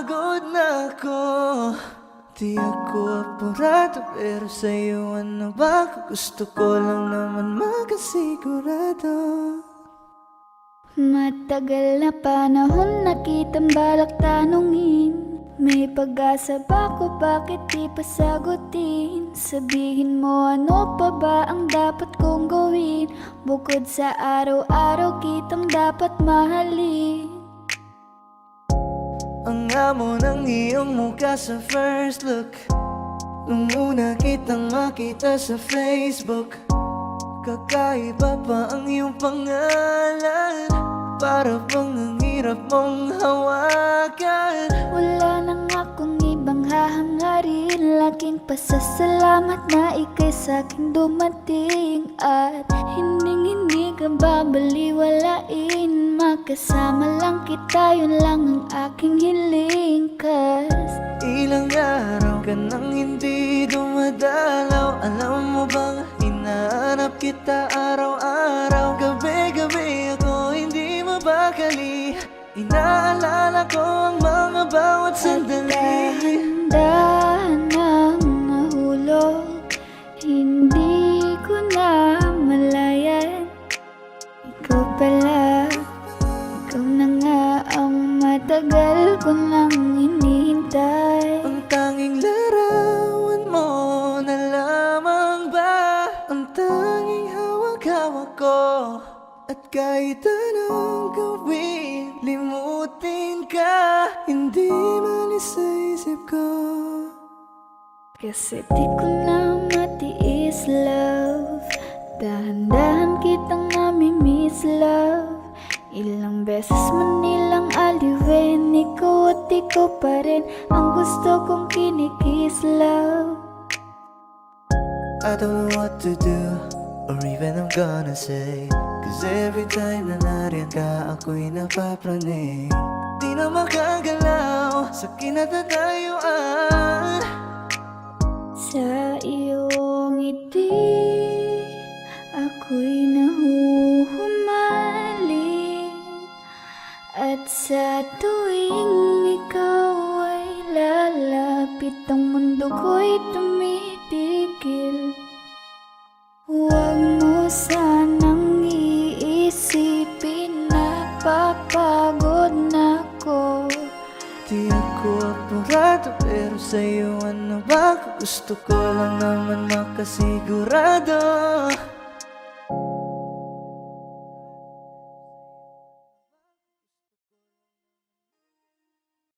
Napapagod na ako. Di ako apurado, pero sa'yo ano ba? Gusto ko lang naman makasigurado. Matagal na panahon na kitang balak tanungin. May pag-asa ba ko, bakit di pa sagutin? Sabihin mo ano pa ba ang dapat kong gawin? Bukod sa araw-araw kitang dapat mahalin. Ang amo ng iyong mukha sa first look, nung una kitang makita sa Facebook. Kakaiba pa ang iyong pangalan, para bang ang hirap mong hawakan. Wala nang akong ibang hahangarin, laking pasasalamat na ika'y sa'king dumating. At hindi ka babaliwalain, makasama lang kita, yun lang ang aking hiling. Cause ilang araw ka nang hindi dumadalaw. Alam mo bang hinahanap kita araw-araw? Gabi-gabi ako hindi mabakali, inaalala ko ang mga bawat sandali. dahan ng nahulog, hindi ko na malayan. Ikaw pala, ikaw na nga ang matagal ko nang hinihintay. Ang tanging larawan mo na lamang ba ang tanging hawak-hawak ko? At kahit anong gawin, limutin ka, hindi malis sa isip ko. Kasi di ko na matiis, love. Dahan-dahan kitang nami-miss, love. Ilang beses man nilang aliwin, ikaw at ikaw pa rin ang gusto kong kinikiss, love. I don't know what to do, or even I'm gonna say, cause every time na nariyan ka, ako'y napapraning. Di na makagalaw sa kinatatayuan. Sa iyong ngiti, ako'y nahuhumaling. At sa tuwing ikaw ay lalapit, ang mundo ko'y tumitigil. Huwag mo sanang iisipin, napapagod na ako. Di ako apurado, pero sa'yo ano ba? Gusto ko lang naman makasigurado.